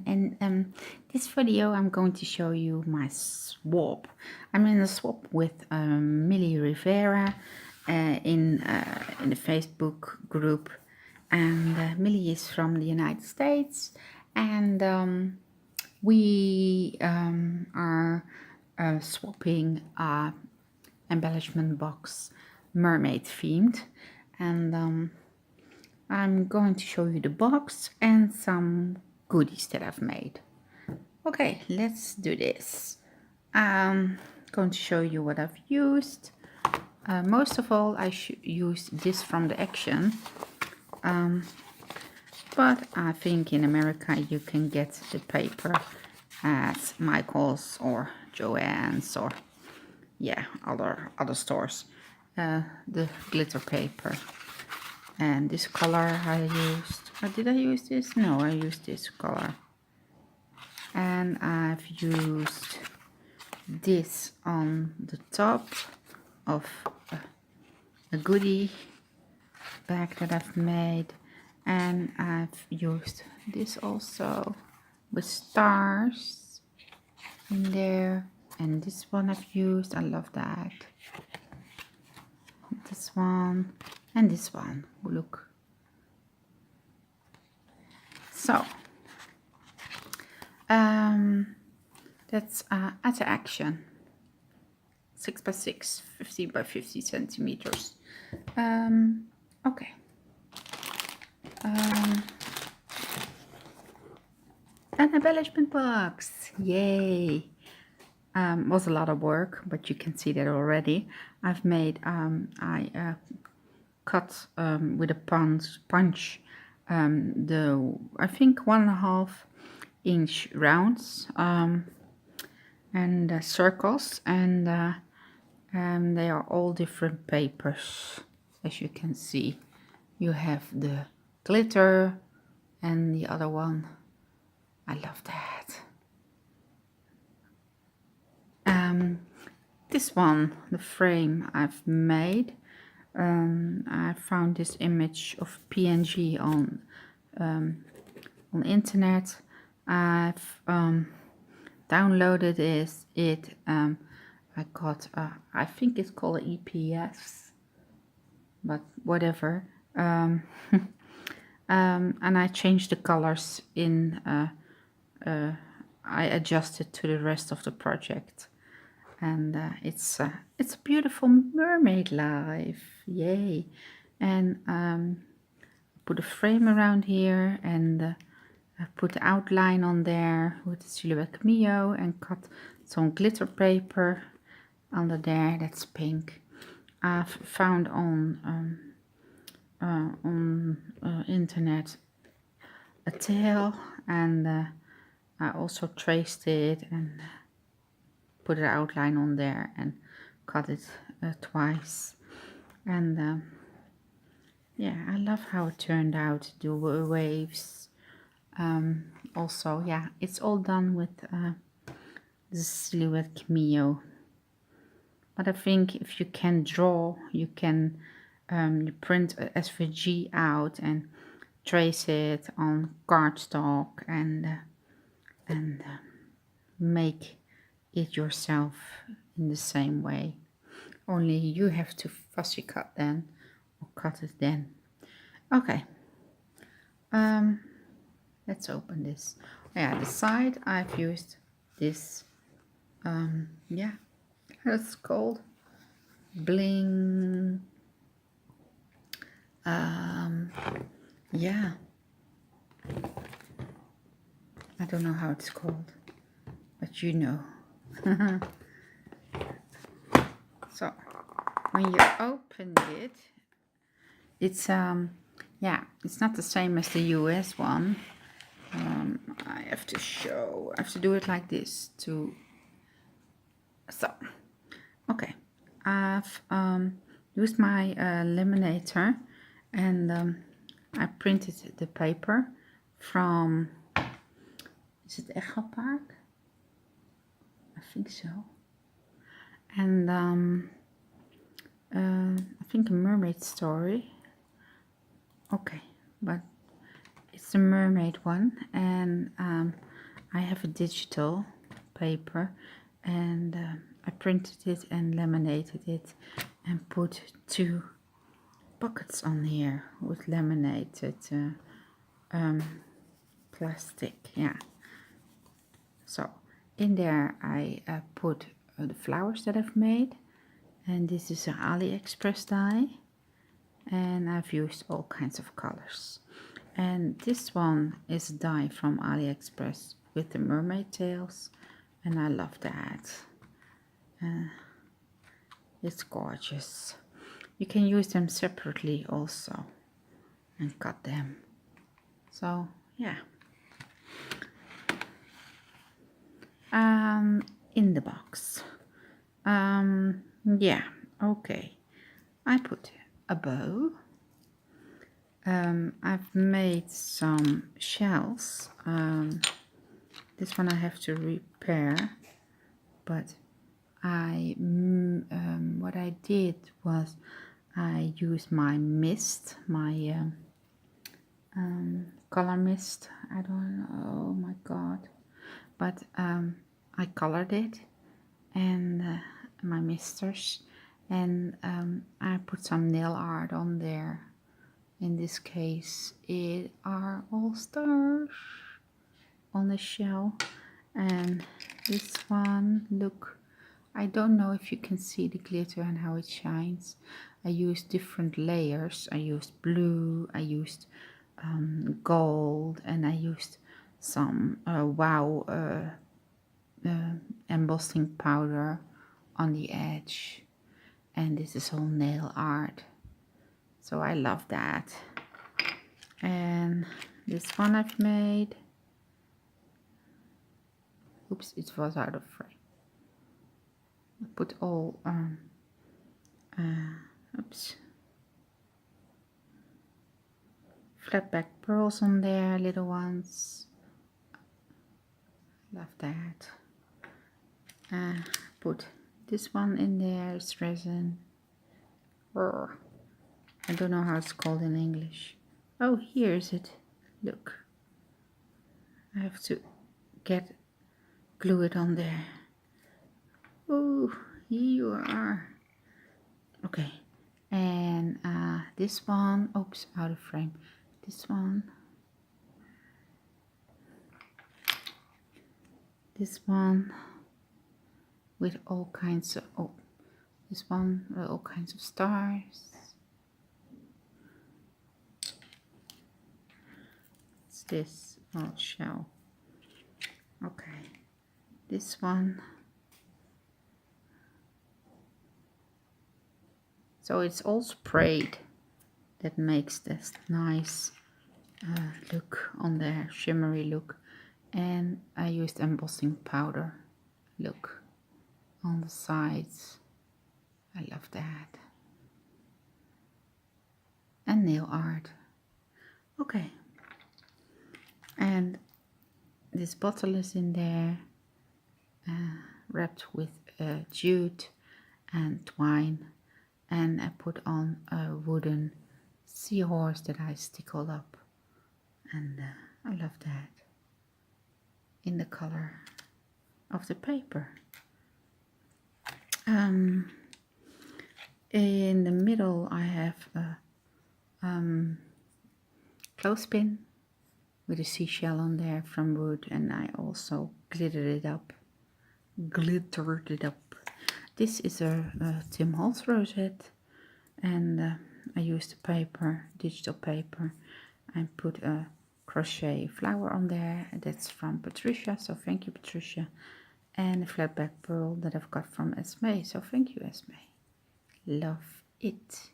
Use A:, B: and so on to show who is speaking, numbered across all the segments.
A: everyone, and this video I'm going to show you my swap. I'm in a swap with Millie Rivera in the Facebook group, and Millie is from the United States, and we are swapping a embellishment box, mermaid themed, and I'm going to show you the box and some goodies that I've made. Okay, let's do this. I'm going to show you what I've used. Most of all, I used this from the Action, but I think in America you can get the paper at Michael's or Joann's or other stores. The glitter paper. And this color I used, did I use this? No, I used this color. And I've used this on the top of a goodie bag that I've made. And I've used this also with stars in there. And this one I've used, I love that. This one. And this one, look. So, that's at the Action. 6x6, 50 by 50 centimeters. Okay. An embellishment box, yay! Was a lot of work, but you can see that already. I've made, I cut with a punch I think 1.5 inch rounds and circles, and they are all different papers. As you can see, you have the glitter and the other one. I love that. This one, the frame I've made. I found this image of PNG on the internet. I've downloaded it. I got I think it's called EPS, but whatever. And I changed the colors in. I adjusted to the rest of the project. And it's a beautiful mermaid life, yay! And put a frame around here, and I put the outline on there with the Silhouette Cameo, and cut some glitter paper under there. That's pink. I've found on internet a tail, and I also traced it and put an outline on there and cut it twice. And yeah, I love how it turned out, the waves. Also, yeah, it's all done with the Silhouette Cameo. But I think if you can draw, you can you print a SVG out and trace it on cardstock and make it yourself in the same way. Only you have to fussy cut then, or cut it then. Okay. Let's open this. Yeah, the side I've used this. Yeah, that's called bling. Yeah. I don't know how it's called, but you know. So when you open it, it's yeah, it's not the same as the US one. I have to do it like this to. So okay, I've used my laminator, and I printed the paper from, is it Echo Park? I think so. And I think a mermaid story. Okay, but it's the mermaid one, and I have a digital paper, and I printed it and laminated it and put 2 pockets on here with laminated plastic. Yeah, so in there I put the flowers that I've made, and this is an AliExpress die, and I've used all kinds of colors. And this one is a die from AliExpress with the mermaid tails, and I love that. It's gorgeous. You can use them separately also and cut them. So yeah. In the box. Yeah, okay. I put a bow. I've made some shells. This one I have to repair, but what I did was I used my mist, my color mist. I don't know, oh my god, but I colored it, and my misters, and I put some nail art on there. In this case it are all stars on the shell. And this one, look, I don't know if you can see the glitter and how it shines. I used different layers. I used blue, I used gold, and I used some embossing powder on the edge. And this is all nail art, so I love that. And this one I've made, oops, it was out of frame. I put all flat back pearls on there, little ones. Love that. Put this one in there, it's resin. I don't know how it's called in English. Oh, here is it. Look. I have to glue it on there. Oh, here you are. Okay. And this one, oops, out of frame. This one. This one with all kinds of, this one with all kinds of stars. It's this old shell. Okay, this one. So it's all sprayed. That makes this nice look on there, shimmery look. And I used embossing powder, look, on the sides. I love that. And nail art. Okay. And this bottle is in there, wrapped with jute and twine. And I put on a wooden seahorse that I stickled up. And I love that. In the color of the paper. In the middle I have a clothespin with a seashell on there from wood, and I also glittered it up. This is a Tim Holtz rosette, and I used the paper, digital paper, and put a crochet flower on there. That's from Patricia, so thank you, Patricia. And a flat back pearl that I've got from Esme, so thank you, Esme. Love it.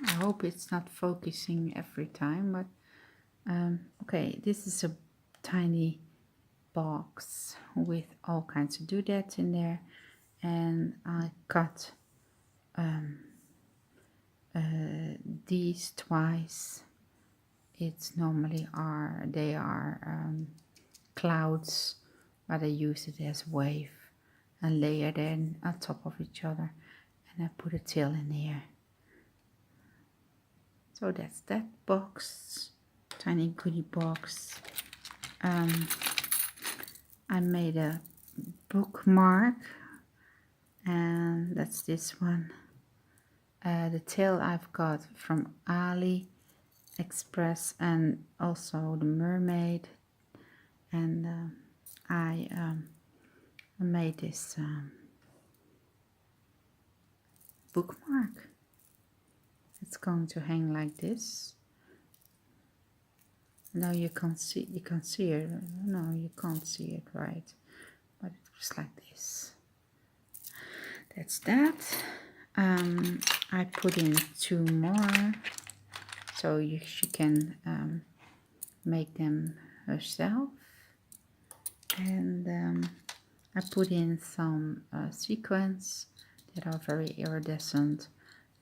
A: I hope it's not focusing every time, but okay, this is a tiny box with all kinds of doodads in there, and I cut these twice. It's normally they are clouds, but I use it as wave and layer them on top of each other, and I put a tail in here. So that's that box. tiny goodie box. I made a bookmark, and that's this one. The tail I've got from AliExpress, and also the Mermaid. And I made this bookmark. It's going to hang like this. No, you can't see it. No, you can't see it, right? But it looks like this. That's that. I put in 2 more, so she can make them herself. And I put in some sequins that are very iridescent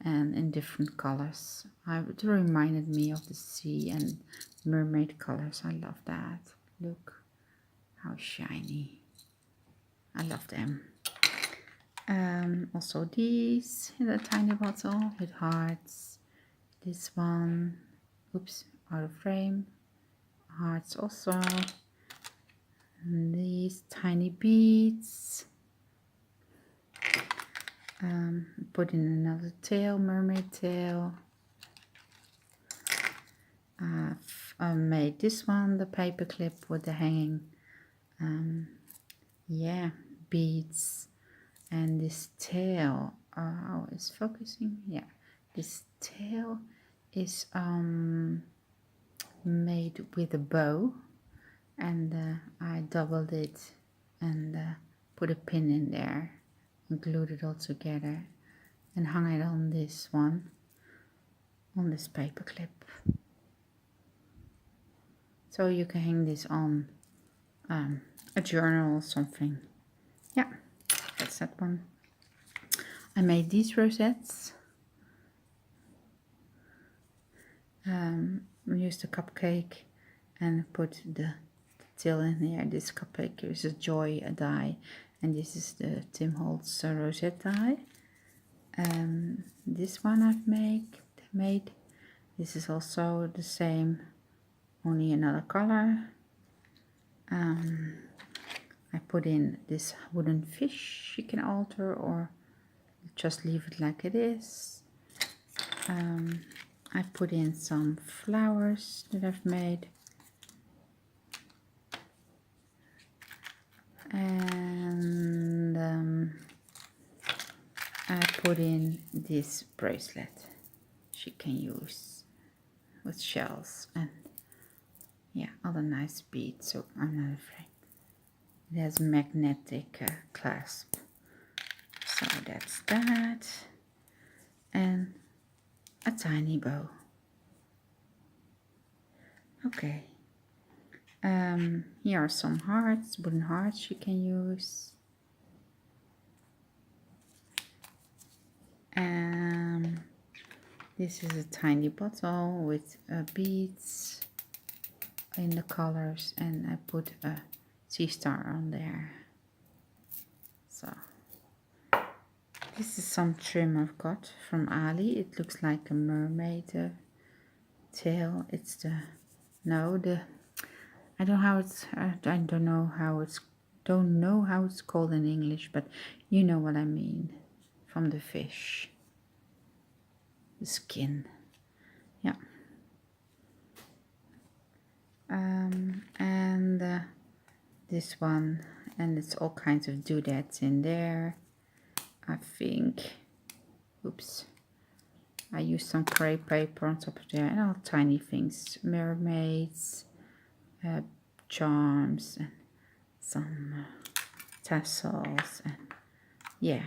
A: and in different colors. It reminded me of the sea and mermaid colors. I love that. Look how shiny. I love them. Also these in a tiny bottle with hearts. This one, oops, out of frame. Hearts also. And these tiny beads. Put in another tail, mermaid tail. I made this one, the paper clip with the hanging, yeah, beads. And this tail, oh, it's focusing, yeah. This tail is made with a bow, and I doubled it and put a pin in there and glued it all together and hung it on this one, on this paper clip. So you can hang this on a journal or something. Yeah, that's that one. I made these rosettes. Used a cupcake and put the tail in here. This cupcake is a joy die, and this is the Tim Holtz rosette die. This one I've made. This is also the same, only another color. I put in this wooden fish you can alter or just leave it like it is. I put in some flowers that I've made. And I put in this bracelet she can use with shells and yeah, other nice beads, so I'm not afraid. It has magnetic clasp, so that's that, and a tiny bow. Okay, here are some hearts, wooden hearts you can use. This is a tiny bottle with beads in the colors, and I put a sea star on there. So this is some trim I've got from Ali. It looks like a mermaid tail. It's the I don't know how it's called in English, but you know what I mean, from the fish, the skin. Yeah. And this one, and it's all kinds of doodads in there. I think, oops, I used some crepe paper on top of there, and all tiny things, mermaids, charms, and some tassels, and yeah,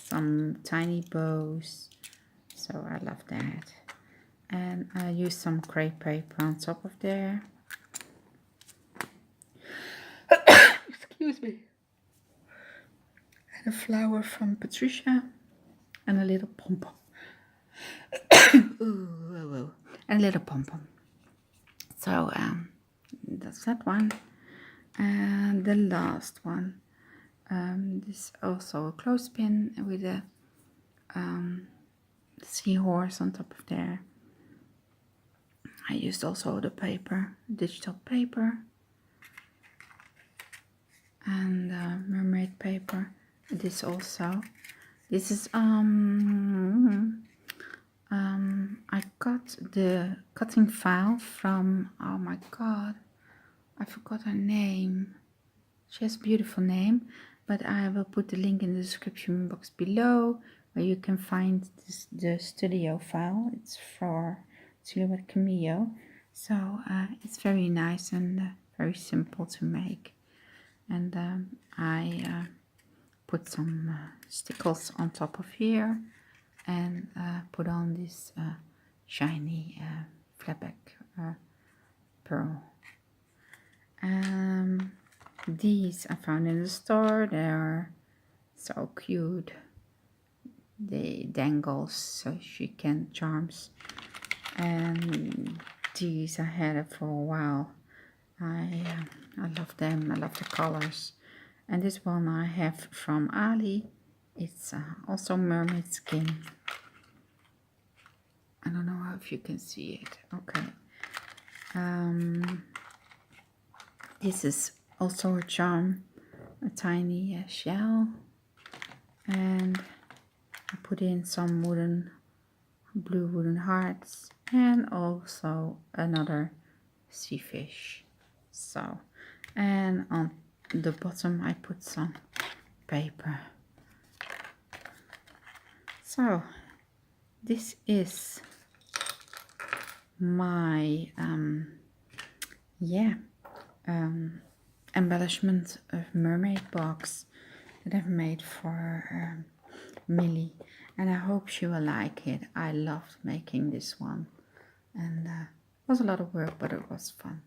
A: some tiny bows. So I love that. And I used some crepe paper on top of there. Excuse me. And a flower from Patricia, and a little pom-pom. Ooh, and a little pom-pom. So that's that one. And the last one, this also a clothespin with a seahorse on top of there. I used also the paper, digital paper, and mermaid paper. This also. This is I got the cutting file from, oh my god, I forgot her name. She has a beautiful name, but I will put the link in the description box below where you can find the studio file. It's for Silhouette Cameo. So it's very nice and very simple to make. And I put some stickles on top of here and put on this shiny flatback pearl. These I found in the store. They are so cute. They dangle so she can charms, and these I had it for a while. I love them. I love the colors. And this one I have from Ali. It's also mermaid skin. I don't know if you can see it. Okay. This is also a charm, a tiny shell, and I put in some blue wooden hearts, and also another sea fish. So, and on the bottom I put some paper. So this is my embellishment of mermaid box that I've made for Millie, and I hope she will like it. I loved making this one, and it was a lot of work, but it was fun.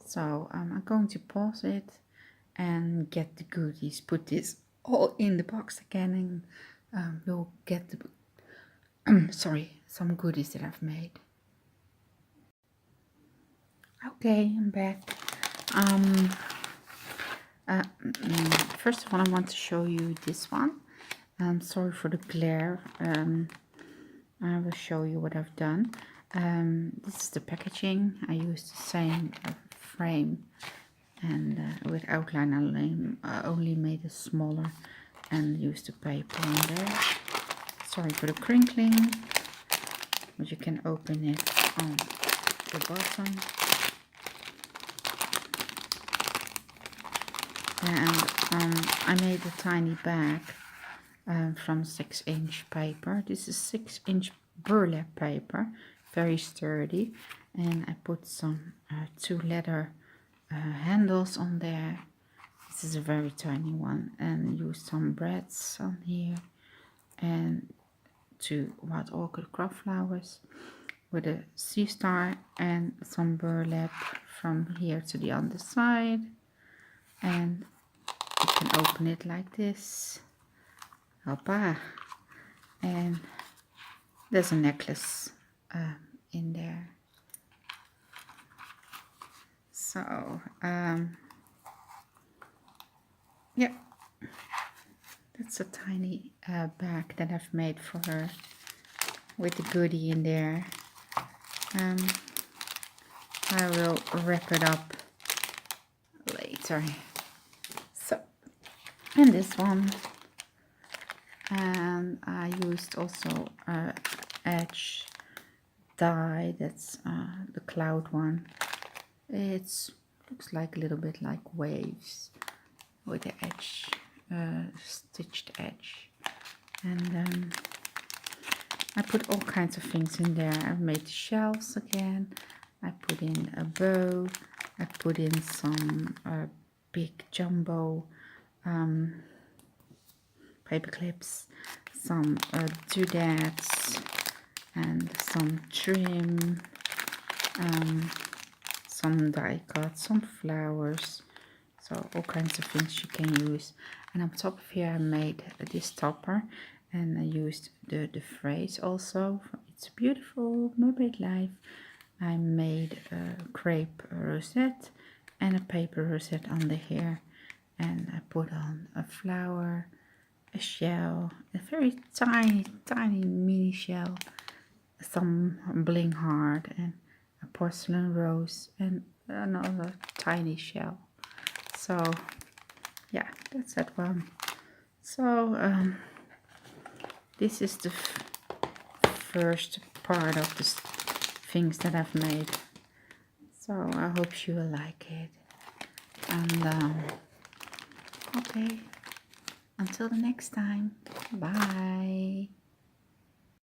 A: So I'm going to pause it and get the goodies, put this all in the box again, and we'll get the some goodies that I've made. Okay, I'm back. First of all, I want to show you this one. Sorry for the glare. I will show you what I've done. This is the packaging. I used the same frame, and with outline I only made it smaller and used the paper on there. Sorry for the crinkling, but you can open it on the bottom. And I made a tiny bag from 6-inch paper. This is 6-inch burlap paper, very sturdy, and I put some 2 leather handles on there. This is a very tiny one, and used some brads on here, and 2 wild orchid crop flowers with a sea star, and some burlap from here to the other side. And you can open it like this. Hoppa. And there's a necklace in there. So yeah, that's a tiny bag that I've made for her with the goodie in there. I will wrap it up later. So, and this one, and I used also edge dye. That's the cloud one. It looks like a little bit like waves with the edge, stitched edge, and I put all kinds of things in there. I made the shelves again. I put in a bow. I put in some big jumbo paper clips, some doodads, and some trim, some die cuts, some flowers. So all kinds of things you can use. And on top of here I made this topper, and I used the phrase also. It's a beautiful mermaid life. I made a crepe rosette and a paper rosette under here, and I put on a flower, a shell, a very tiny mini shell, some bling heart, and I porcelain rose and another tiny shell. So yeah, that's that one. So this is the first part of the things that I've made. So I hope you will like it. And okay, until the next time, bye.